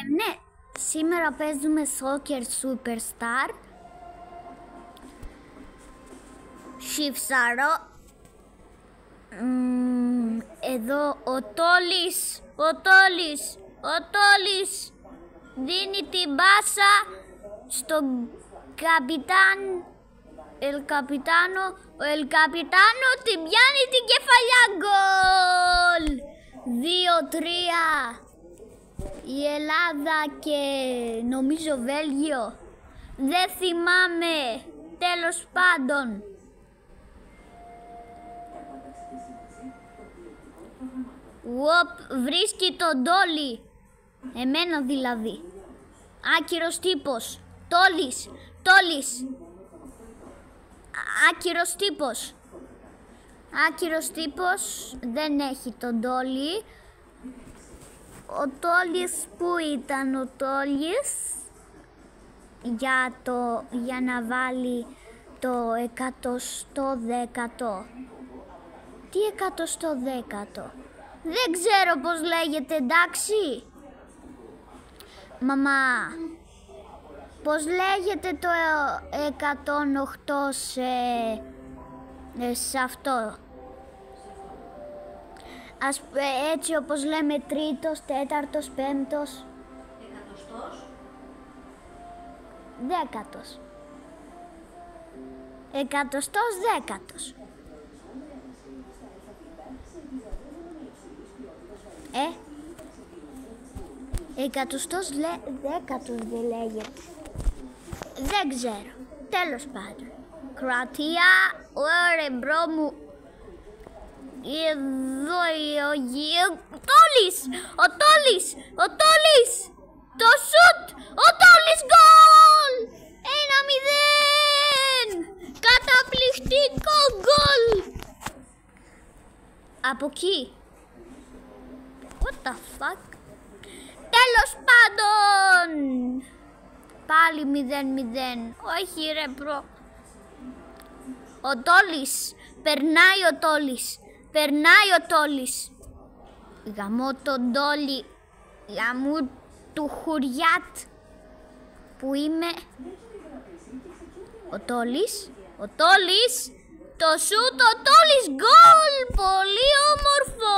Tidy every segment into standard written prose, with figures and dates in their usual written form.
Ναι, σήμερα παίζουμε Soccer Superstar. Σιφσαρό. Εδώ ο Τόλης δίνει την μπάσα στον καπιτάν. Ο Ελ Καπιτάνο την πιάνει την κεφαλιά, γκολ! 2-3 η Ελλάδα και νομίζω Βέλγιο. Δεν θυμάμαι, τέλος πάντων. Βρίσκει τον Τόλι. Εμένα δηλαδή. Άκυρος τύπος. Τόλης. Άκυρος τύπος. Δεν έχει τον Τόλι. Ο Τόλις, πού ήταν ο Τόλις? Για να βάλει το 110ο. Τι 110ο? Δεν ξέρω πώς λέγεται, εντάξει. Μαμά, πώς λέγεται το 108 σε αυτό? Έτσι όπως λέμε τρίτος, τέταρτος, πέμπτος. Δέκατος. 110ος. Εκατοστός δέκατος δεν λέγεται. Δεν ξέρω. Τέλος πάντων. Κροατία, ωραία μπρο μου. Εδώ ο Τόλης. Το σουτ. Ο Τόλης, γκολ. 1-0. Καταπληκτικό γκολ. Από εκεί. What the fuck? Τέλος πάντων. Πάλι 0-0. Όχι ρε μπρο. Ο Τόλης. Περνάει ο Τόλης. Γαμώ τον Τόλι. Γαμώ του Χουριάτ. Που είμαι. Ο Τόλης. Το σούτ, ο Τόλης, γκολ. Πολύ όμορφο.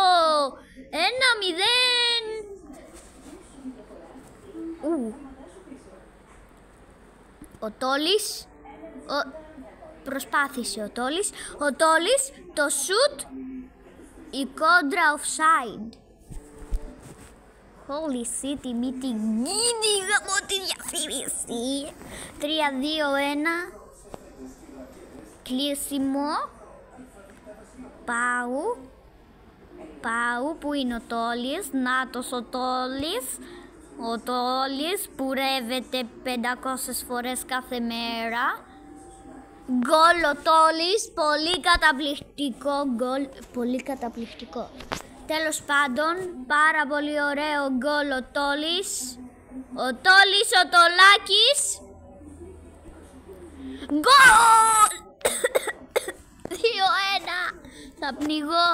1-0. Ο Τόλης. Προσπάθησε ο Τόλης. Το σούτ. Η κόντρα offside. Holy City, μη την γίνει γαμώ τη διαφήμιση. 3-2-1. Κλείσιμο. Πάου, που είναι ο Τόλης? Νάτος ο Τόλης. Ο Τόλης που ρεύεται 500 φορές κάθε μέρα. Γκολ ο Τόλης, πολύ καταπληκτικό γκολ, πολύ καταπληκτικό. Τέλος πάντων, πάρα πολύ ωραίο γκολ ο Τόλης. Ο Τολάκης. Γκολ! 2-1. Θα πνιγώ.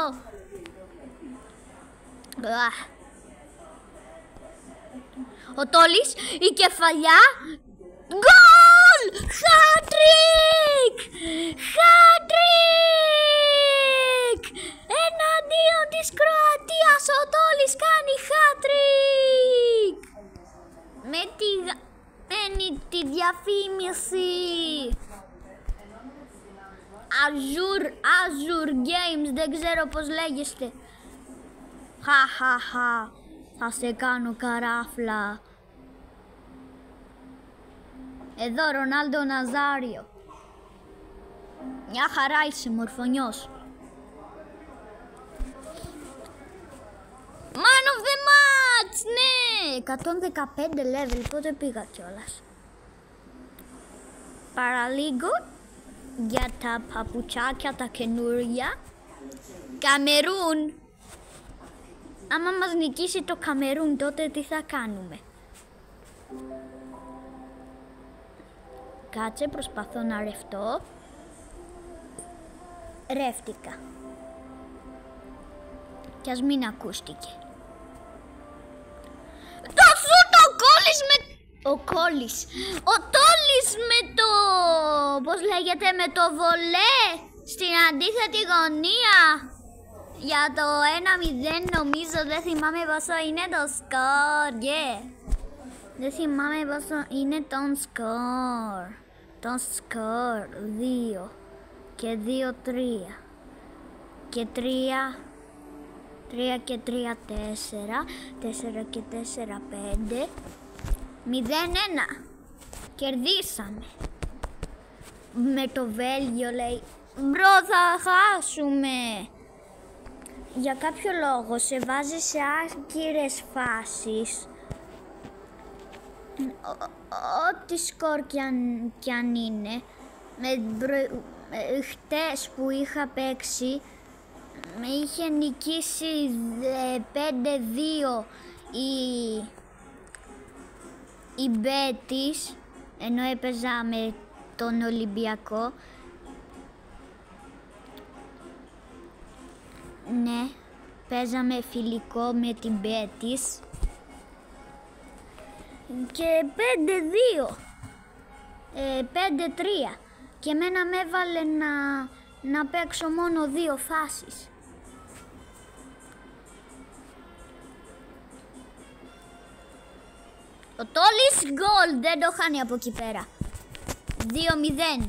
Ο Τόλης, η κεφαλιά. Γκολ! Χατρίκ! Εναντίον της Κροατίας ο Τόλης κάνει χατρίκ! Με τη διαφήμιση. Azure Games, δεν ξέρω πώς λέγεστε. Χαχαχα, θα σε κάνω καράφλα. Εδώ Ρονάλντο Ναζάριο. Μια χαρά είσαι, μορφωνιός. Man of the match, ναι! 115 level, πότε πήγα κιόλας. Παραλίγο για τα παπουτσάκια τα καινούρια. Καμερούν. Άμα μας νικήσει το Καμερούν, τότε τι θα κάνουμε? Κάτσε, προσπαθώ να ρευτώ. Ρεύτηκα. Κι ας μην ακούστηκε. Το σούτο γκολ! Ο Κόλλης. Ο Τόλης με το... πώς λέγεται, με το βολέ στην αντίθετη γωνία. Για το 1-0 νομίζω, δεν θυμάμαι πόσο είναι το σκορ. Δεν θυμάμαι πόσο είναι τον σκορ. Τον σκορ 2 και 2-3 και 3 και 3 4 4 και 4 5 0-1. Κερδίσαμε. Με το Βέλγιο λέει. Μπρο, θα χάσουμε. Για κάποιο λόγο σε βάζει σε άκυρες φάσεις. Ό,τι σκορ κι αν είναι. Χτες που είχα παίξει με είχε νικήσει 5-2 η Μπέτις, ενώ έπαιζα με τον Ολυμπιακό. Ναι, παίζαμε φιλικό με την Μπέτις και 5-2, 5-3 και εμένα με έβαλε να παίξω μόνο 2 φάσεις. Ο Τόλης γκολ, δεν το χάνει από εκεί πέρα. 2-0.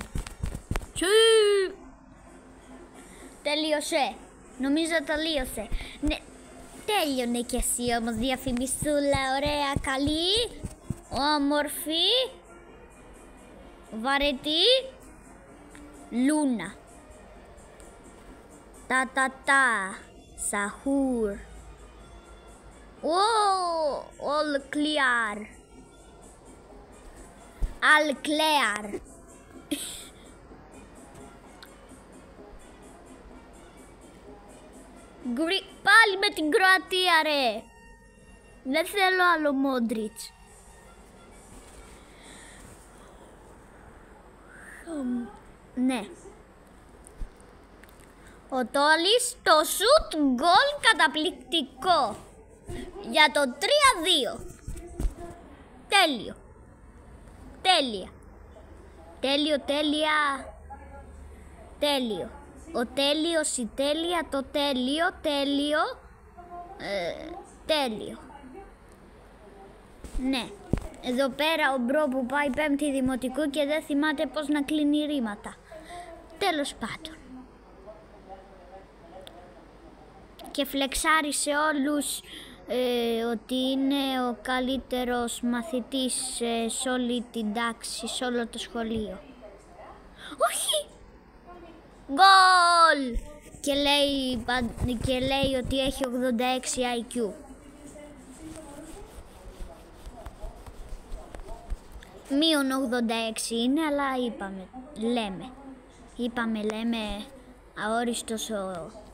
Τέλειωσε. Νομίζω τελείωσε. Ναι, τέλειωνε κι εσύ όμως, διαφημισούλα, ωραία, καλή, όμορφη, βαρετή, Λούνα. Τα, Σαχούρ. All clear. All clear. Πάλι με την Κροατία, ρε. Δεν θέλω άλλο Μόντριτς. Ναι. Ο Τόλης, το σουτ γκολ καταπληκτικό. Για το 3-2. Τέλειο. Τέλεια. Τέλειο. Ο τέλειος, η τέλεια, το τέλειο, τέλειο. Ναι. Εδώ πέρα ο μπρο που πάει 5η δημοτικού και δεν θυμάται πώς να κλείνει ρήματα. Τέλος πάντων. Και φλεξάρει σε όλους ότι είναι ο καλύτερος μαθητής σε όλη την τάξη, σε όλο το σχολείο. Όχι! Γκολ! Και λέει ότι έχει 86 IQ. Μείον 86 είναι, αλλά λέμε,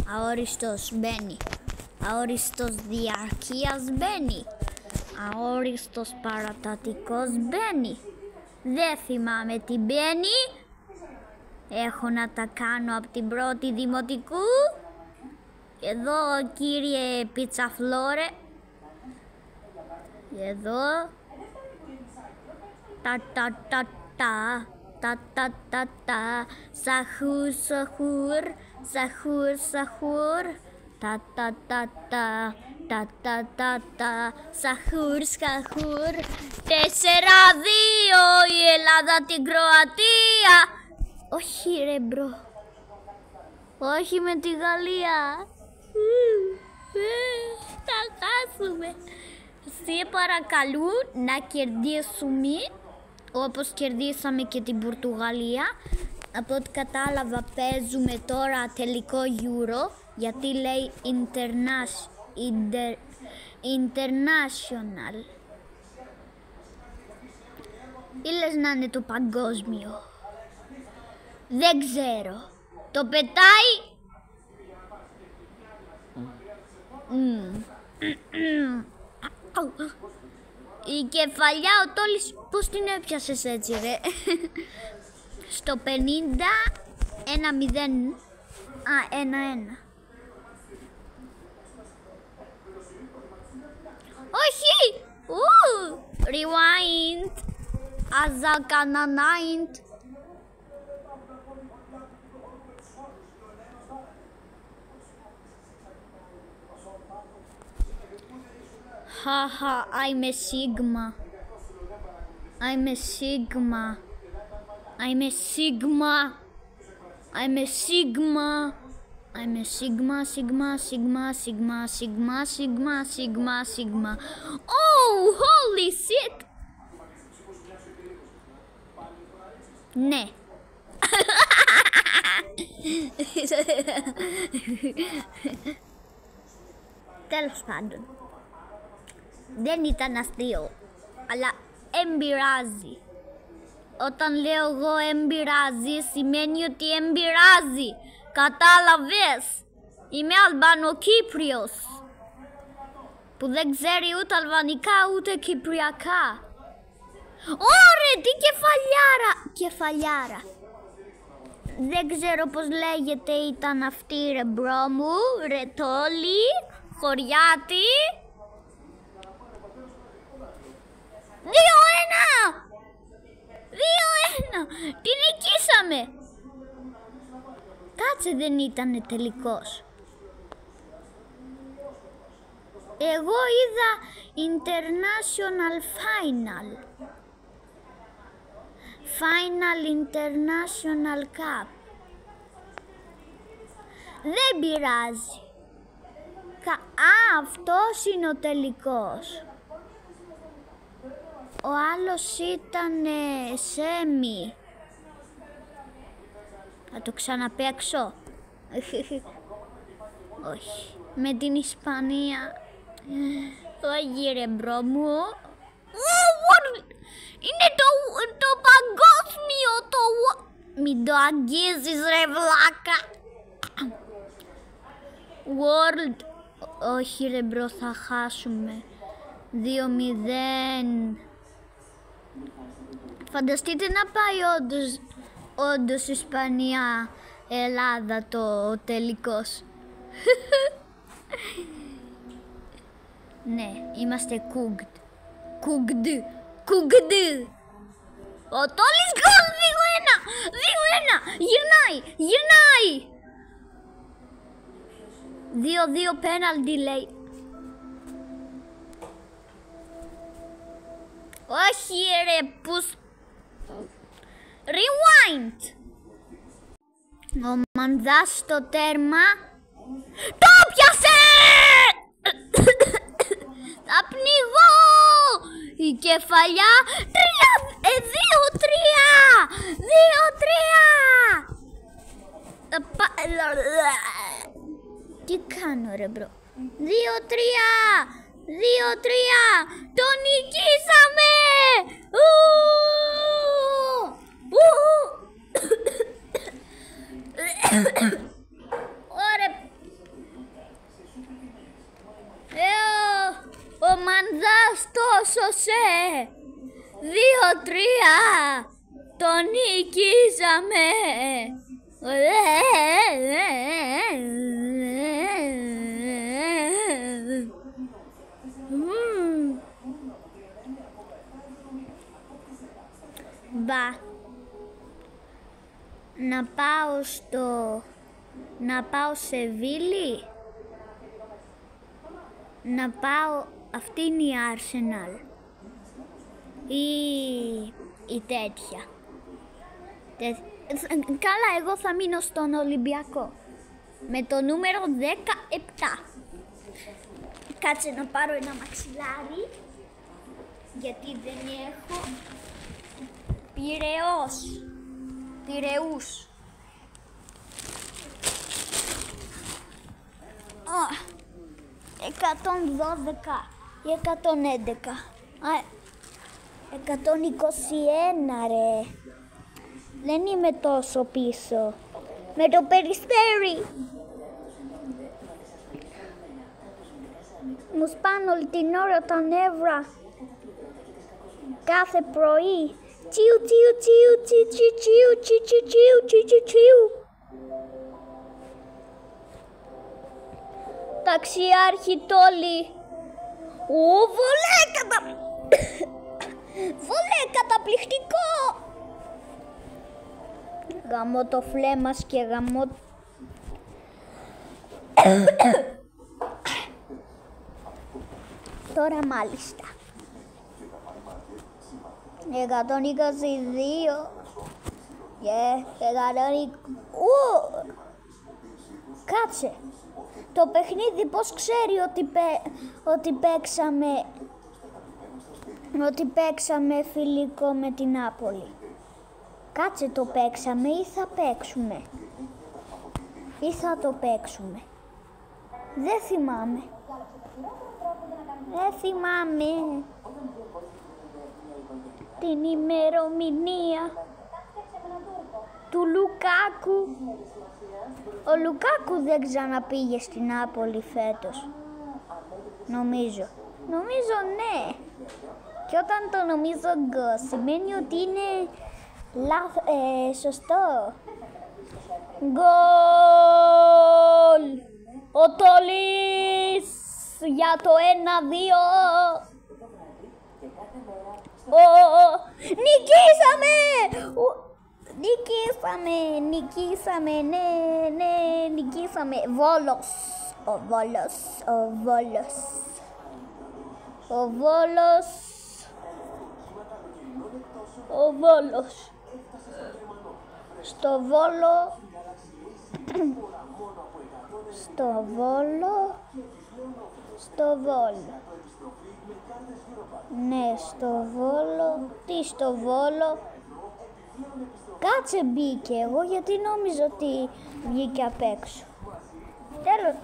αόριστος μπαίνει. Αόριστος διαρκείας μπαίνει. Αόριστος παρατατικός μπαίνει. Δεν θυμάμαι τι μπαίνει. Έχω να τα κάνω από την 1η δημοτικού. Εδώ κύριε Πιτσαφλόρε. Εδώ. Τα. Σαχούρ. Τα. Σαχούρ. 4-2 η Ελλάδα την Κροατία. Όχι ρε μπρο. Όχι με τη Γαλλία. Θα χάσουμε. Σε παρακαλούν να κερδίσουμε όπως κερδίσαμε και την Πορτογαλία. Από ό,τι κατάλαβα παίζουμε τώρα τελικό Euro, γιατί λέει international. Ή λες να είναι το παγκόσμιο. Δεν ξέρω. Το πετάει. Η κεφαλιά ο Τόλης πώς την έπιασες έτσι ρε. Στο 50 1-0. 1-1. Όχι. Rewind. Azakananaint. Haha, I'm a Sigma. I'm a Sigma. I'm a Sigma. I'm a Sigma. I'm a Sigma, Sigma, Sigma, Sigma, Sigma, Sigma, Sigma, Sigma. Oh, holy shit! Ναι. Τέλος πάντων. Δεν ήταν αστείο, αλλά εμπειράζει. Όταν λέω εγώ εμπειράζει, σημαίνει ότι εμπειράζει. Κατάλαβες. Είμαι Αλβανοκύπριος, που δεν ξέρει ούτε αλβανικά ούτε κυπριακά. Ωρε, τι κεφαλιάρα. Δεν ξέρω πως λέγεται ήταν αυτή, ρε μπρο μου, ρε τόλι, χωριάτη. 2-1! Την νικήσαμε! Κάτσε, δεν ήτανε τελικός. Εγώ είδα International Final. Final International Cup. Δεν πειράζει. Αυτός είναι ο τελικός. Ο άλλος ήταν σέμι. Θα το ξαναπαίξω. Όχι. Με την Ισπανία. Όχι ρε μπρο μου. Είναι το παγκόσμιο. Μην το αγγίζεις ρε βλάκα. World. Όχι ρε μπρο, θα χάσουμε. 2-0. Φανταστείτε να πάει όντως Ισπανία, Ελλάδα το τελικός. Ναι, είμαστε cooked. Ο Τόλης γκολ, 2-1. Γυρνάει. 2-2 πέναλτι λέει. Όχι ρε, πούς. Rewind. Ο Μανδάς στο τέρμα. Το πιάσε! Θα πνιγώ! Η κεφαλιά. 2-3. Τι κάνω ρε μπρο. 2-3. Το νικήσαμε! Ωραία. Ο Μανδάς το σώσε. 2-3. Το νικήσαμε. Να πάω σε Βίλη. Να πάω, αυτή είναι η Arsenal ή τέτοια. Καλά, εγώ θα μείνω στον Ολυμπιακό με το νούμερο 17. Κάτσε να πάρω ένα μαξιλάρι, γιατί δεν έχω. Πειραιούς. 112 ή 111. 121 ρε. Δεν είμαι τόσο πίσω. Με το Περιστέρι. Μου σπάνε όλη την ώρα τα νεύρα. Κάθε πρωί. Ταξιάρχη Τόλι. Βολέκατα. Βολέ, καταπληκτικό! Γαμώ το φλέμας και γαμώ... Τώρα μάλιστα. 122. Κάτσε. Το παιχνίδι πώς ξέρει ότι παίξαμε φιλικό με την Νάπολη? Κάτσε, το παίξαμε ή θα παίξουμε? Ή θα το παίξουμε? Δεν θυμάμαι. Δεν θυμάμαι την ημερομηνία του Λουκάκου. Ο Λουκάκου δεν ξαναπήγε στην Νάπολη φέτος. Νομίζω ναι. Και όταν το νομίζω σημαίνει ότι είναι σωστό. Γκολ! Ο Τόλης για το 1-2. Νικήσαμε, νικήσαμε. Ο Βόλος. Στο Βόλο. Ναι, στο Βόλο. Τι στο Βόλο? Κάτσε, μπήκε. Εγώ γιατί νόμιζα ότι βγήκε απ' έξω. Τέλος,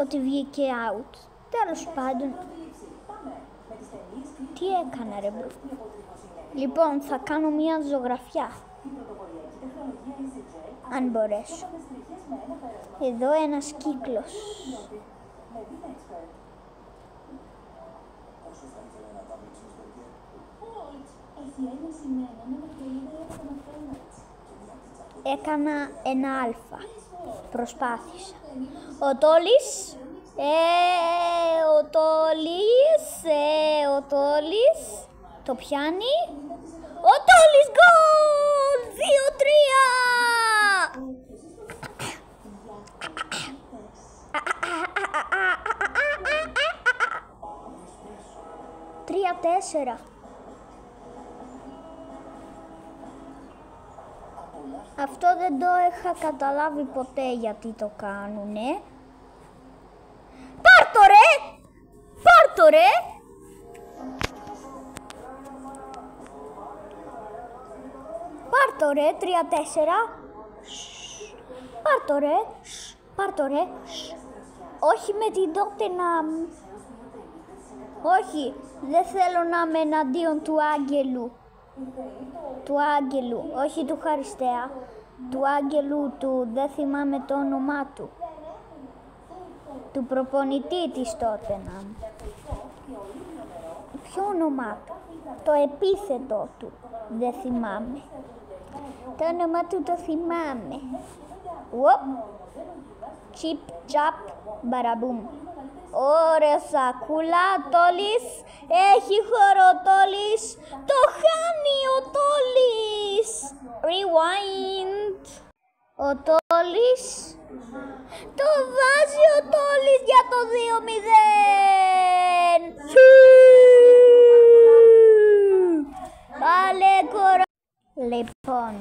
ότι βγήκε out. Τέλος πάντων. Τι έκανα ρε μπρο? Λοιπόν, θα κάνω μια ζωγραφιά. Αν μπορέσω. Εδώ ένας κύκλος. Έκανα ένα αλφα. Προσπάθησα. Ο Τόλης. Ο Τόλης. Το πιάνει. Ο Τόλης γκολ! 2-3. 3-4. Αυτό δεν το είχα καταλάβει ποτέ γιατί το κάνουνε. Πάρ' το ρε! Πάρ' το ρε, 3-4. Πάρ' το ρε. Όχι με την Τότεναμ. Όχι, δεν θέλω να είμαι εναντίον του Άγγελου. Όχι του Χαριστέα. Του Άγγελου του, δεν θυμάμαι το όνομά του. Του προπονητή της Τότεναμ. Ποιο όνομά του? Το επίθετο του. Δεν θυμάμαι. Το όνομα του το θυμάμαι. Τσιπ, τσαπ, μπαραμπούμ. Ωραία σακούλα, Τόλης. Έχει χώρο ο Τόλης. Το χάνει ο Τόλης. Rewind. Ο Τόλης. Το βάζει ο Τόλης για το 2-0. Πάλε κορά. Λοιπόν,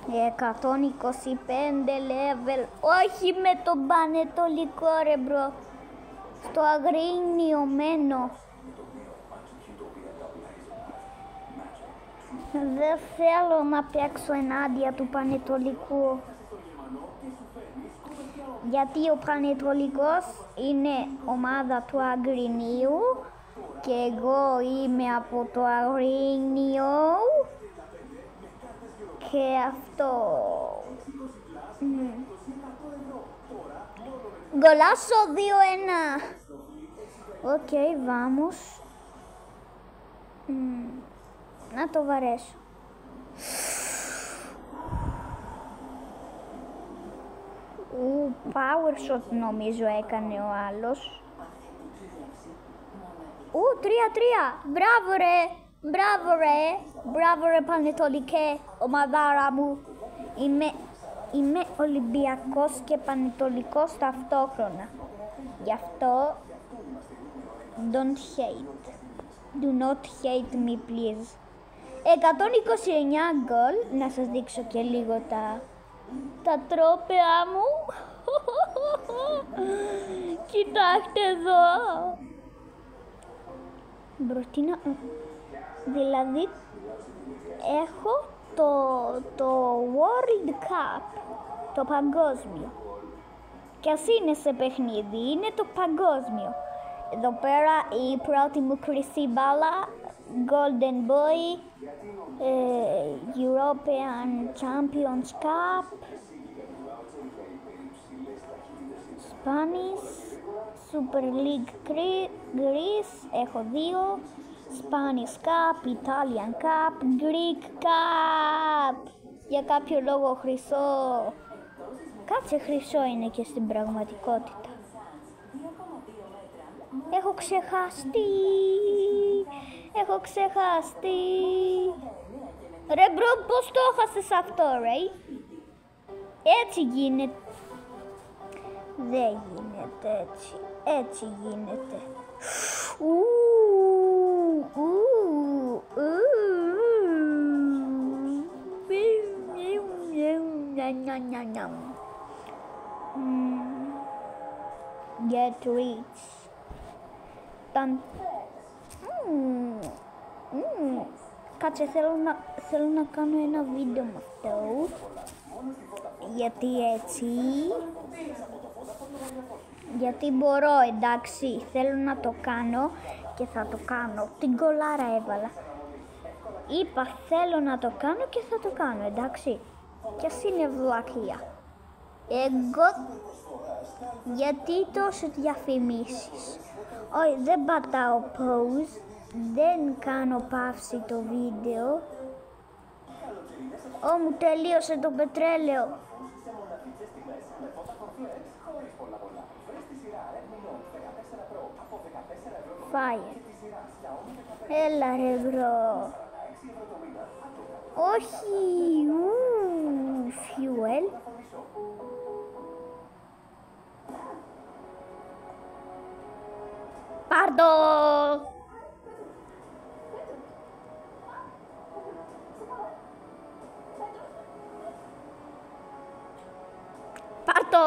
125 level. Όχι με τον πανετολικό ρε μπρο. Στο Αγρίνιο μένω. Δεν θέλω να παίξω ενάντια του Πανετολικού. Γιατί ο Πανετολικός είναι ομάδα του Αγρινίου και εγώ είμαι από το Αγρίνιο και αυτό. Golazo 2-1. Ok, vamos. Να το βαρέσω. Power shot νομίζω έκανε ο άλλος. 3-3. Μπράβο ρε. Μπράβο ρε Πανετολικέ, ομαδάρα μου. Είμαι Ολυμπιακός και Πανετολικός ταυτόχρονα. Γι' αυτό, don't hate. Do not hate me, please. 129 γκολ. Να σας δείξω και λίγο τα τρόπαια μου. Κοιτάξτε εδώ. Μπροστίνα. Δηλαδή, έχω το World Cup, το παγκόσμιο. Κι ας είναι σε παιχνίδι, είναι το παγκόσμιο. Εδώ πέρα η πρώτη μου χρυσή μπάλα, Golden Boy, European Champions Cup, Spanish, Super League Greece, έχω 2, Spanish Cup, Italian Cup, Greek Cup, για κάποιο λόγο χρυσό. Κάτσε, χρυσό είναι και στην πραγματικότητα. Έχω ξεχαστεί. Ρε μπρο, πώς το έχασες αυτό, ρε? Έτσι γίνεται. Δεν γίνεται έτσι. Έτσι γίνεται. Get rich. Κάτσε, θέλω να κάνω ένα βίντεο με αυτό. Γιατί μπορώ, εντάξει, θέλω να το κάνω και θα το κάνω. Την κολάρα έβαλα. Είπα θέλω να το κάνω και θα το κάνω, εντάξει. Κι ας είναι βλακεία. Εγώ, γιατί τόσες διαφημίσεις? Όχι, δεν πατάω pause, δεν κάνω παύση το βίντεο. Μου τελείωσε το πετρέλαιο. Fire. Έλα ρε μπρο. Όχι. Fuel. Πάρτο. Πάρτο.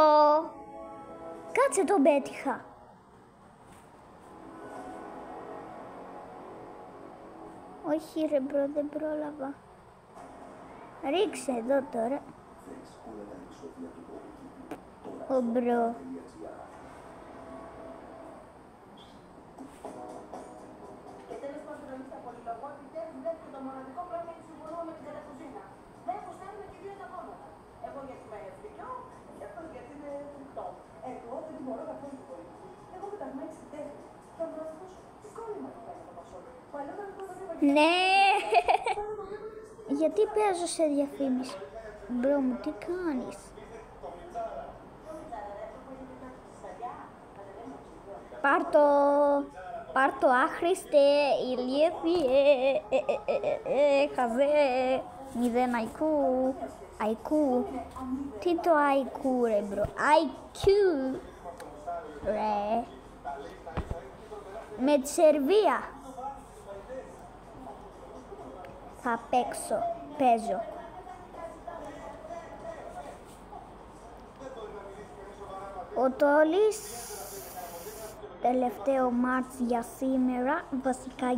Κάτσε, τον πέτυχα. Όχι ρε μπρο, δεν πρόλαβα. Ρίξε εδώ τώρα. Ο μπρο. Ναι, γιατί παίζω σε διαφήμιση? Μπρο μου, τι κάνεις? Πάρ' το άχρηστε, ηλίθιε, χαζέ, 0 IQ. Τι το IQ ρε μπρο? IQ ρε. Με τη Σερβία θα παίζω. Ο Τόλης, τελευταίο μάτς για σήμερα, βασικά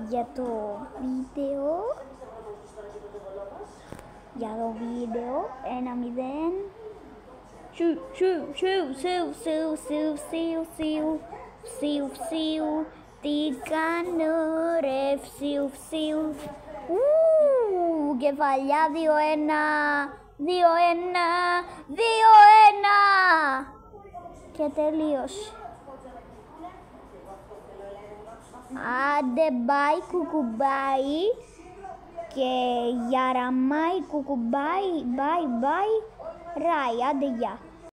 για το βίντεο. 1-0. Σιου, τι κάνω ρε φσιου. Κεφαλιά 2-1. Και τελείωσε. Άντε μπάι κουκουμπάι και γιαραμάι κουκουμπάι, μπάι, ράι, άντε γεια.